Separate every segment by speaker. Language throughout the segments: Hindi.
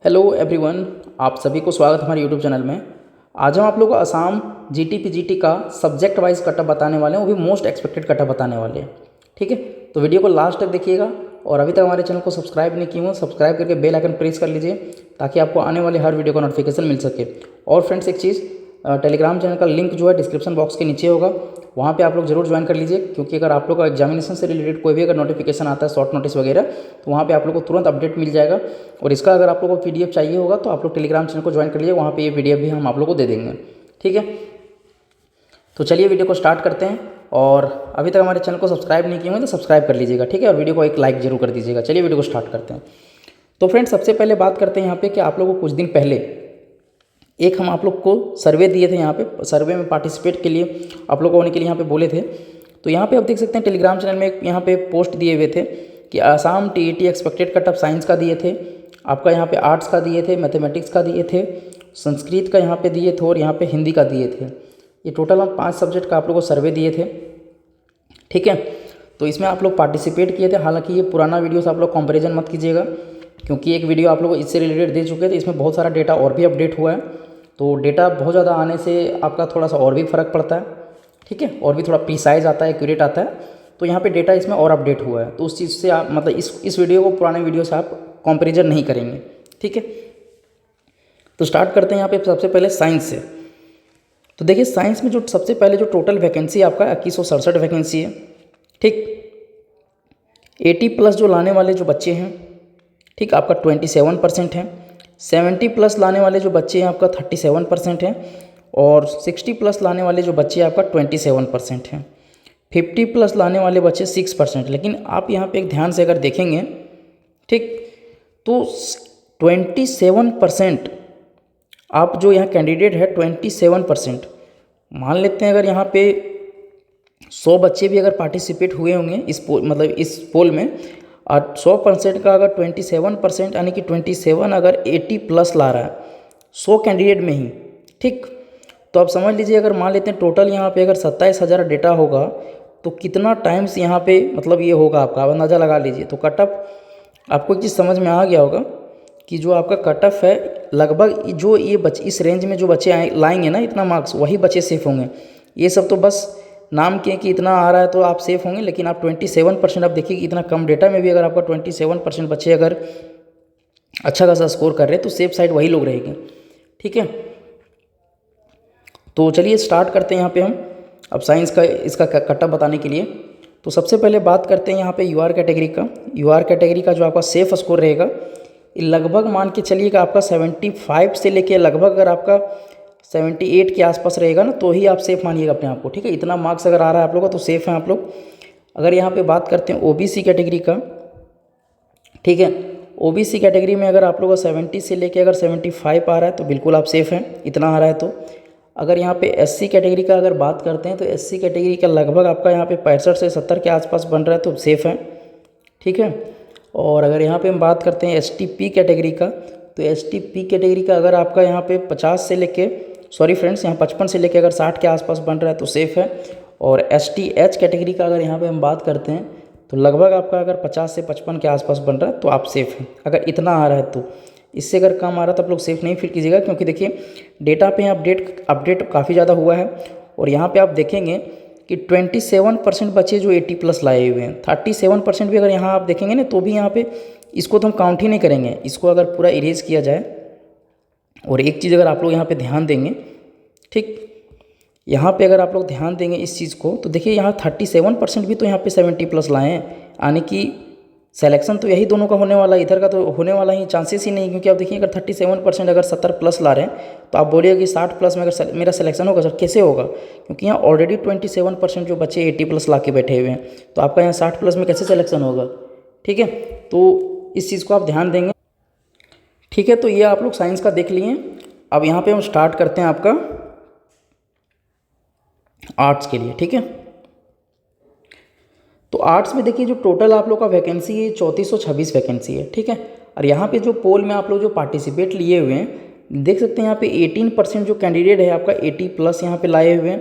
Speaker 1: हेलो एवरीवन, आप सभी को स्वागत है हमारे यूट्यूब चैनल में। आज हम आप लोगों को असम जीटी पीजीटी का सब्जेक्ट वाइज कटअप बताने वाले हैं, वो भी मोस्ट एक्सपेक्टेड कटअप बताने वाले हैं। ठीक है, तो वीडियो को लास्ट तक देखिएगा और अभी तक हमारे चैनल को सब्सक्राइब नहीं किए हो सब्सक्राइब करके बेल आइकन प्रेस कर लीजिए ताकि आपको आने वाले हर वीडियो का नोटिफिकेशन मिल सके। और फ्रेंड्स एक चीज़, टेलीग्राम चैनल का लिंक जो है डिस्क्रिप्शन बॉक्स के नीचे होगा, वहाँ पे आप लोग जरूर ज्वाइन कर लीजिए, क्योंकि अगर आप लोग का एग्जामिनेशन से रिलेटेड कोई भी अगर नोटिफिकेशन आता है शॉर्ट नोटिस वगैरह, तो वहाँ पे आप लोग को तुरंत अपडेट मिल जाएगा। और इसका अगर आप लोग को पीडीएफ चाहिए होगा तो आप लोग टेलीग्राम चैनल को ज्वाइन कर लीजिए, वहाँ पे ये पीडीएफ भी हम आप लोग को दे देंगे। ठीक है, तो चलिए वीडियो को स्टार्ट करते हैं। और अभी तक हमारे चैनल को सब्सक्राइब नहीं किए होंगे तो सब्सक्राइब कर लीजिएगा। ठीक है, और वीडियो को एक लाइक जरूर कर दीजिएगा। चलिए वीडियो को स्टार्ट करते हैं। तो फ्रेंड्स सबसे पहले बात करते हैं यहाँ पे कि आप लोगों को कुछ दिन पहले एक हम आप लोग को सर्वे दिए थे। यहाँ पे सर्वे में पार्टिसिपेट के लिए आप लोग होने के लिए यहाँ पे बोले थे। तो यहाँ पे आप देख सकते हैं टेलीग्राम चैनल में यहाँ पे पोस्ट दिए हुए थे कि Assam TET expected cutoff science का दिए थे, आपका यहाँ पे आर्ट्स का दिए थे, मैथमेटिक्स का दिए थे, संस्कृत का यहाँ पे दिए थे और यहाँ पे हिंदी का दिए थे। ये टोटल हम 5 सब्जेक्ट का आप लोग को सर्वे दिए थे। ठीक है, तो इसमें आप लोग पार्टिसिपेट किए थे। हालांकि ये पुराना वीडियो से आप लोग कंपैरिजन मत कीजिएगा, क्योंकि एक वीडियो आप लोग इससे रिलेटेड दे चुके थे, इसमें बहुत सारा डेटा और भी अपडेट हुआ है। तो डेटा बहुत ज़्यादा आने से आपका थोड़ा सा और भी फ़र्क पड़ता है। ठीक है, और भी थोड़ा प्रिसाइज आता है, एक्यूरेट आता है। तो यहाँ पे डेटा इसमें और अपडेट हुआ है, तो उस चीज़ से आप मतलब इस वीडियो को पुराने वीडियो से आप कंपैरिजन नहीं करेंगे। ठीक है, तो स्टार्ट करते हैं यहाँ पे सबसे पहले साइंस से। तो देखिए साइंस में जो सबसे पहले जो टोटल वैकेंसी आपका 2167 वैकेंसी है। ठीक, 80+ जो लाने वाले जो बच्चे हैं, ठीक, आपका 27% है। 70+ लाने वाले जो बच्चे हैं आपका 37% हैं। और 60+ लाने वाले जो बच्चे हैं आपका 27% हैं। 50+ लाने वाले बच्चे 6%। लेकिन आप यहाँ पे एक ध्यान से अगर देखेंगे, ठीक, तो 27% आप जो यहाँ कैंडिडेट है 27%, मान लेते हैं अगर यहाँ पे 100 बच्चे भी अगर पार्टिसिपेट हुए होंगे इस पोल में, और 100% का अगर 27% यानी कि 27 अगर 80+ ला रहा है 100 कैंडिडेट में ही, ठीक, तो आप समझ लीजिए अगर मान लेते हैं टोटल यहाँ पे अगर 27,000 डेटा होगा तो कितना टाइम्स यहाँ पे मतलब ये होगा आपका, आप अंदाज़ा लगा लीजिए। तो कटअप आपको एक चीज़ समझ में आ गया होगा कि जो आपका कटअप है लगभग जो ये बच्चे इस रेंज में जो बच्चे लाएंगे ना इतना मार्क्स, वही बच्चे सेफ होंगे। ये सब तो बस नाम के कि इतना आ रहा है तो आप सेफ होंगे, लेकिन आप 27% आप देखिए कि इतना कम डेटा में भी अगर आपका 27% बच्चे अगर अच्छा खासा स्कोर कर रहे हैं तो सेफ साइड वही लोग रहेंगे। ठीक है, तो चलिए स्टार्ट करते हैं यहाँ पे हम अब साइंस का इसका कटअप बताने के लिए। तो सबसे पहले बात करते हैं यहाँ पे यूआर कैटेगरी का। यूआर कैटेगरी का जो आपका सेफ स्कोर रहेगा लगभग मान के चलिए कि आपका 75 से लेके लगभग अगर आपका 78 के आसपास रहेगा ना तो ही आप सेफ मानिएगा अपने आप को। ठीक है, इतना मार्क्स अगर आ रहा है आप लोगों का तो सेफ हैं आप लोग। अगर यहाँ पे बात करते हैं ओबीसी कैटेगरी का, ठीक है, ओबीसी कैटेगरी में अगर आप लोगों का 70 से लेके अगर 75 आ रहा है तो बिल्कुल आप सेफ हैं, इतना आ रहा है तो। अगर यहाँ पे एससी कैटेगरी का अगर बात करते हैं तो एससी कैटेगरी का लगभग आपका यहाँ पे 65 से 70 के आसपास बन रहा है तो सेफ है। ठीक है, और अगर यहाँ पे हम बात करते हैं एसटीपी कैटेगरी का, तो एसटीपी कैटेगरी का अगर आपका यहाँ पे 50 से लेके यहाँ 55 से लेके अगर 60 के आसपास बन रहा है तो सेफ है। और एसटीएच कैटेगरी का अगर यहाँ पे हम बात करते हैं तो लगभग आपका अगर 50 से 55 के आसपास बन रहा है तो आप सेफ हैं, अगर इतना आ रहा है तो। इससे अगर कम आ रहा है तो आप लोग सेफ नहीं फील कीजिएगा, क्योंकि देखिए डेटा पे अपडेट काफ़ी ज़्यादा हुआ है। और यहाँ पे आप देखेंगे कि 27% बच्चे जो 80+ लाए हुए हैं, 37% भी अगर यहाँ आप देखेंगे ना तो भी यहाँ पे इसको तो हम काउंट ही नहीं करेंगे, इसको अगर पूरा इरेज किया जाए। और एक चीज़ अगर आप लोग यहाँ पे ध्यान देंगे, ठीक, यहाँ पे अगर आप लोग ध्यान देंगे इस चीज़ को तो देखिए यहाँ 37% भी तो यहाँ पे 70+ लाए हैं, यानी कि सिलेक्शन तो यही दोनों का होने वाला है, इधर का तो होने वाला ही चांसेस ही नहीं। क्योंकि आप देखिए अगर 37% अगर 70+ ला रहे हैं तो आप बोलिएगा कि 60+ में अगर मेरा सिलेक्शन होगा सर, कैसे होगा? क्योंकि यहाँ ऑलरेडी 27% जो बच्चे 80+ ला के बैठे हुए हैं, तो आपका यहाँ 60+ में कैसे सिलेक्शन होगा? ठीक है, तो इस चीज़ को आप ध्यान देंगे। ठीक है, तो ये आप लोग साइंस का देख लिए। अब यहाँ पे हम स्टार्ट करते हैं आपका आर्ट्स के लिए। ठीक है, तो आर्ट्स में देखिए जो टोटल आप लोग का वैकेंसी है 3426 वैकेंसी है। ठीक है, और यहाँ पे जो पोल में आप लोग जो पार्टिसिपेट लिए हुए हैं देख सकते हैं यहाँ पे 18% जो कैंडिडेट है आपका 80+ यहाँ पे लाए हुए हैं।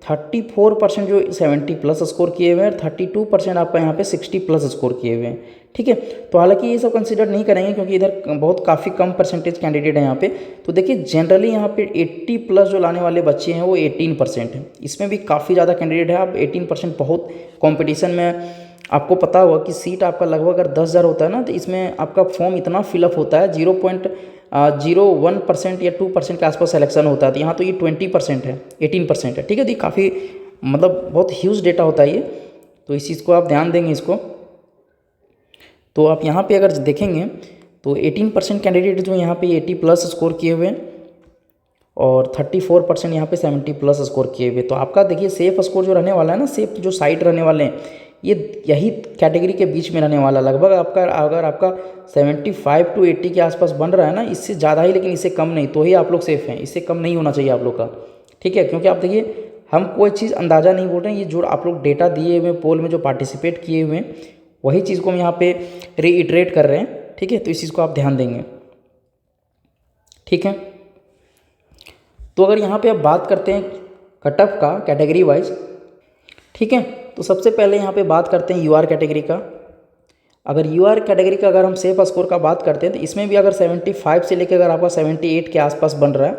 Speaker 1: 34% जो 70 प्लस स्कोर किए हुए हैं और 32% आपका यहाँ पे 60 प्लस स्कोर किए हुए हैं। ठीक है, तो हालांकि ये सब कंसिडर नहीं करेंगे क्योंकि इधर बहुत काफ़ी कम परसेंटेज कैंडिडेट है यहाँ पे। तो देखिए जनरली यहाँ पे 80 प्लस जो लाने वाले बच्चे हैं वो 18% हैं। इसमें भी काफ़ी ज़्यादा कैंडिडेट है। आप 18% बहुत कॉम्पिटिशन में, आपको पता होगा कि सीट आपका लगभग अगर 10,000 होता है ना, तो इसमें आपका फॉर्म इतना फिलअप होता है 0.01% या 2% के आसपास सिलेक्शन होता है। तो यहाँ तो ये 20% है, 18% है। ठीक है, तो ये काफ़ी मतलब बहुत ह्यूज डेटा होता है ये, तो इस चीज़ को आप ध्यान देंगे इसको। तो आप यहाँ पे अगर देखेंगे तो 18% कैंडिडेट जो यहाँ पे 80 प्लस स्कोर किए हुए हैं और 34% यहाँ पे 70 प्लस स्कोर किए हुए। तो आपका देखिए सेफ स्कोर जो रहने वाला है ना, सेफ जो साइड रहने वाले हैं, ये यही कैटेगरी के बीच में रहने वाला। लगभग आपका अगर आपका 75 to 80 के आसपास बन रहा है ना, इससे ज़्यादा ही लेकिन इससे कम नहीं, तो ही आप लोग सेफ हैं। इससे कम नहीं होना चाहिए आप लोग का। ठीक है, क्योंकि आप देखिए हम कोई चीज़ अंदाज़ा नहीं बोल रहे हैं, ये जो आप लोग डेटा दिए हुए पोल में जो पार्टिसिपेट किए हुए हैं वही चीज़ को हम यहाँ पे रीइटरेट कर रहे हैं। ठीक है, तो इस चीज़ को आप ध्यान देंगे। ठीक है, तो अगर यहाँ पे आप बात करते हैं कट ऑफ का कैटेगरी वाइज, ठीक है, तो सबसे पहले यहाँ पे बात करते हैं यूआर कैटेगरी का। अगर यूआर कैटेगरी का अगर हम सेफ स्कोर का बात करते हैं तो इसमें भी अगर 75 से लेकर अगर आपका 78 के आसपास बन रहा है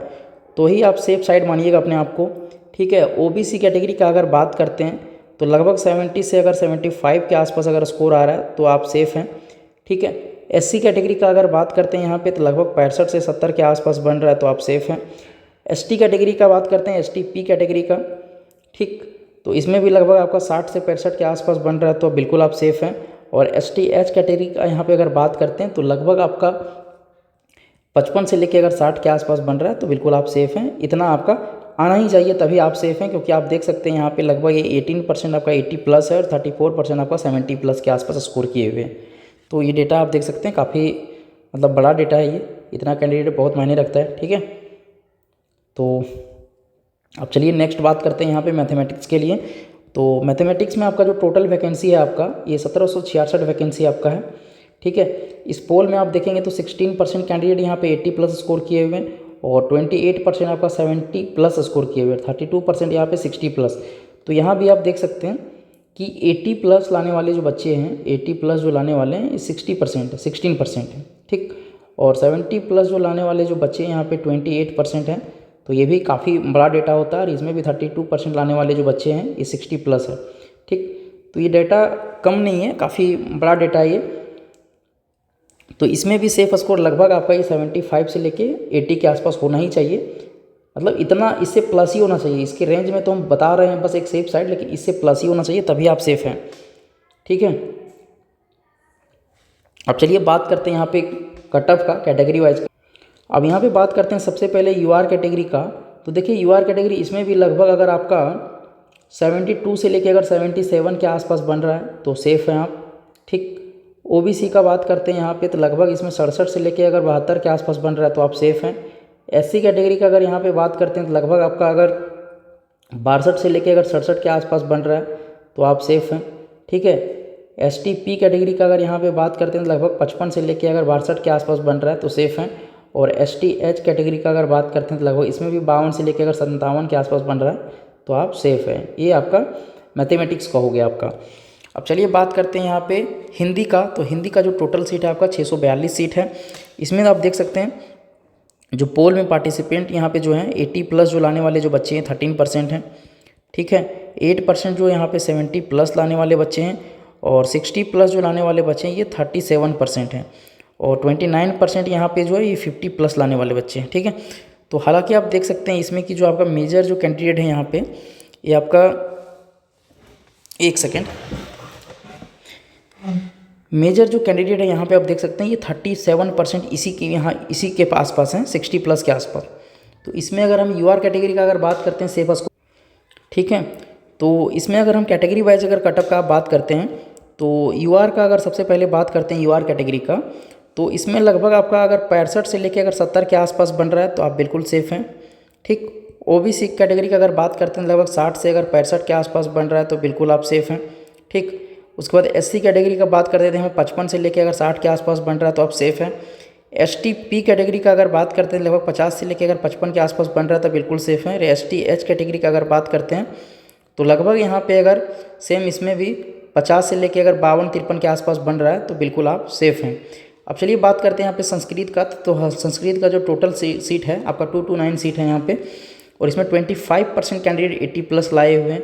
Speaker 1: तो ही आप सेफ साइड मानिएगा अपने आप को। ठीक है, ओबीसी कैटेगरी का अगर बात करते हैं तो लगभग 70 से अगर 75 के आसपास अगर स्कोर आ रहा है तो आप सेफ़ हैं। ठीक है, एससी कैटेगरी का अगर बात करते हैं यहाँ पे तो लगभग 65 से 70 के आसपास बन रहा है तो आप सेफ़ हैं। एसटी कैटेगरी का बात करते हैं, एसटीपी कैटेगरी का, ठीक, तो इसमें भी लगभग आपका 60 से 65 के आसपास बन रहा है तो बिल्कुल आप सेफ़ हैं। और एसटीएच कैटेगरी का यहाँ पे अगर बात करते हैं तो लगभग आपका 55 से लेकर अगर 60 के आसपास बन रहा है तो बिल्कुल आप सेफ़ हैं। इतना आपका आना ही चाहिए तभी आप सेफ़ हैं, क्योंकि आप देख सकते हैं यहाँ पे लगभग ये 18% आपका 80 प्लस है और 34% आपका 70 प्लस के आसपास स्कोर किए हुए हैं। तो ये डेटा आप देख सकते हैं, काफ़ी मतलब बड़ा डेटा है ये, इतना कैंडिडेट बहुत मायने रखता है। ठीक है, तो अब चलिए नेक्स्ट बात करते हैं यहाँ पे मैथमेटिक्स के लिए। तो मैथमेटिक्स में आपका जो टोटल वैकेंसी है आपका ये 1766 वैकेंसी आपका है। ठीक है, इस पोल में आप देखेंगे तो 16% कैंडिडेट यहाँ पे 80 प्लस स्कोर किए हुए हैं और 28% आपका 70 प्लस स्कोर किए हुए हैं, 32% यहाँ पे 60 प्लस। तो यहाँ भी आप देख सकते हैं कि 80 प्लस लाने वाले जो बच्चे हैं, 80 प्लस जो लाने वाले हैं 60% है, 16% है। ठीक, और 70 प्लस जो लाने वाले जो बच्चे हैं यहाँ पे 28% हैं। तो ये भी काफ़ी बड़ा डेटा होता है और इसमें भी 32% लाने वाले जो बच्चे हैं ये 60 प्लस है। ठीक, तो ये डेटा कम नहीं है, काफ़ी बड़ा डेटा है ये। तो इसमें भी सेफ स्कोर लगभग आपका ये 75 से लेके 80 के आसपास होना ही चाहिए, मतलब इतना इससे प्लस ही होना चाहिए। इसके रेंज में तो हम बता रहे हैं बस एक सेफ साइड, लेकिन इससे प्लस ही होना चाहिए तभी आप सेफ हैं। ठीक है, अब चलिए बात करते हैं यहाँ पे कट ऑफ का कैटेगरी वाइज। अब यहाँ पे बात करते हैं सबसे पहले यूआर कैटेगरी का। तो देखिए यूआर कैटेगरी इसमें भी लगभग अगर आपका 72 से लेके अगर 77 के आसपास बन रहा है तो सेफ़ हैं आप। ठीक, ओबीसी का बात करते हैं यहाँ पे तो लगभग इसमें 67 से लेके अगर 72 के आसपास बन रहा है तो आप सेफ़ हैं। एससी कैटेगरी का अगर यहाँ पे बात करते हैं तो लगभग आपका अगर 62 से लेके अगर 67 के आसपास बन रहा है तो आप सेफ़ हैं। ठीक है, एसटीपी कैटेगरी का अगर यहाँ पे बात करते हैं तो लगभग 55 से लेके अगर 62 के आसपास बन रहा है तो सेफ़ हैं। और एसटीएच कैटेगरी का अगर बात करते हैं तो लगभग इसमें भी 52 से लेकर अगर 57 के आसपास बन रहा है तो आप सेफ़ हैं। ये आपका मैथमेटिक्स का हो गया आपका। अब चलिए बात करते हैं यहाँ पे हिंदी का। तो हिंदी का जो टोटल सीट है आपका 642 सीट है। इसमें आप देख सकते हैं जो पोल में पार्टिसिपेंट यहाँ पे जो हैं 80 प्लस जो लाने वाले जो बच्चे हैं 13% हैं। ठीक है, 8% जो यहाँ पे 70 प्लस लाने वाले बच्चे हैं और 60 प्लस जो लाने वाले बच्चे हैं ये 37% हैं और 29% यहाँ पे जो है ये 50 प्लस लाने वाले बच्चे हैं। ठीक है, तो हालांकि आप देख सकते हैं इसमें कि जो आपका मेजर जो कैंडिडेट है यहाँ पे ये आपका, एक सेकेंड, मेजर जो कैंडिडेट है यहाँ पे आप देख सकते हैं ये 37% इसी के यहाँ इसी के आसपास हैं, 60 प्लस के आसपास। तो इसमें अगर हम यूआर कैटेगरी का अगर बात करते हैं सेफ स्कोर, ठीक है, तो इसमें अगर हम कैटेगरी वाइज अगर कटअप का बात करते हैं तो यूआर का अगर सबसे पहले बात करते हैं यूआर कैटेगरी का, तो इसमें लगभग आपका अगर 65 से लेकर अगर 70 के आसपास बन रहा है तो आप बिल्कुल सेफ़ हैं। ठीक, ओबीसी कैटेगरी का अगर बात करते हैं लगभग 60 से अगर 65 के आसपास बन रहा है तो बिल्कुल आप सेफ़ हैं। ठीक, उसके बाद एससी कैटेगरी का बात करते थे हमें 55 से लेकर अगर 60 के आसपास बन रहा है तो आप सेफ़ हैं। ST P कैटेगरी का अगर बात करते हैं लगभग 50 से लेकर अगर 55 के आसपास बन रहा है तो बिल्कुल सेफ़ है। ST H कैटेगरी का अगर बात करते हैं तो लगभग यहाँ पे अगर सेम इसमें भी 50 से लेकर अगर 52-53 के आसपास बन रहा है तो बिल्कुल आप सेफ़ हैं। अब चलिए बात करते हैं यहाँ पे संस्कृत का। तो संस्कृत का जो टोटल सीट है आपका 229 सीट है यहाँ पे, और इसमें 25% कैंडिडेट 80+ लाए हुए हैं,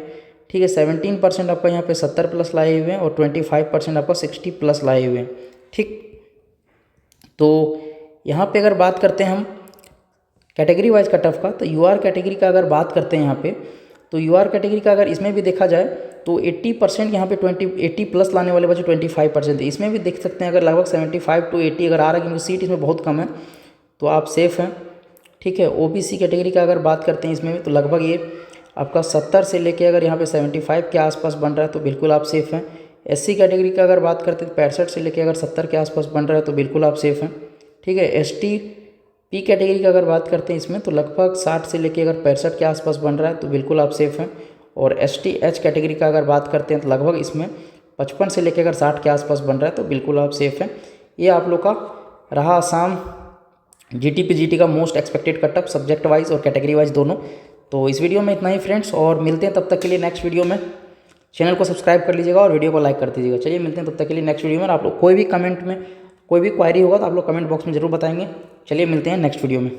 Speaker 1: ठीक है। 17% आपका यहाँ पे 70+ लाए हुए हैं और 25% आपका 60+ लाए हुए हैं, ठीक। तो यहाँ पे अगर बात करते हैं हम कैटेगरी वाइज कट ऑफ का, तो UR कैटेगरी का अगर बात करते हैं यहाँ पे, तो UR कैटेगरी का अगर इसमें भी देखा जाए तो 80% यहाँ पे 80+ लाने वाले बच्चे 25% है। इसमें भी देख सकते हैं अगर लगभग 75 to 80 अगर आ रहा है, क्योंकि सीट इसमें बहुत कम है, तो आप सेफ़ हैं, ठीक है। OBC कैटेगरी का अगर बात करते हैं इसमें भी, तो लगभग ये आपका 70 से लेके अगर यहाँ पे 75 के आसपास बन रहा है तो बिल्कुल आप सेफ़ हैं। SC कैटेगरी का अगर बात करते हैं तो 65 से लेके अगर 70 के आसपास बन रहा है तो बिल्कुल आप सेफ़ हैं, ठीक है। ST P कैटेगरी का अगर बात करते हैं इसमें, तो लगभग 60 से लेके अगर 65 के आसपास बन रहा है तो बिल्कुल आप सेफ़ हैं। और ST H कैटेगरी का अगर बात करते हैं तो लगभग इसमें 55 से लेके अगर 60 के आसपास बन रहा है तो बिल्कुल आप सेफ़ हैं। ये आप लोग का रहा आसाम GT PGT का most expected cutoff subject wise और कैटेगरी वाइज दोनों। तो इस वीडियो में इतना ही फ्रेंड्स, और मिलते हैं तब तक के लिए नेक्स्ट वीडियो में। चैनल को सब्सक्राइब कर लीजिएगा और वीडियो को लाइक कर दीजिएगा। चलिए मिलते हैं तब तक के लिए नेक्स्ट वीडियो में। आप लोग कोई भी कमेंट में कोई भी क्वायरी होगा तो आप लोग कमेंट बॉक्स में ज़रूर बताएंगे। चलिए मिलते हैं नेक्स्ट वीडियो में।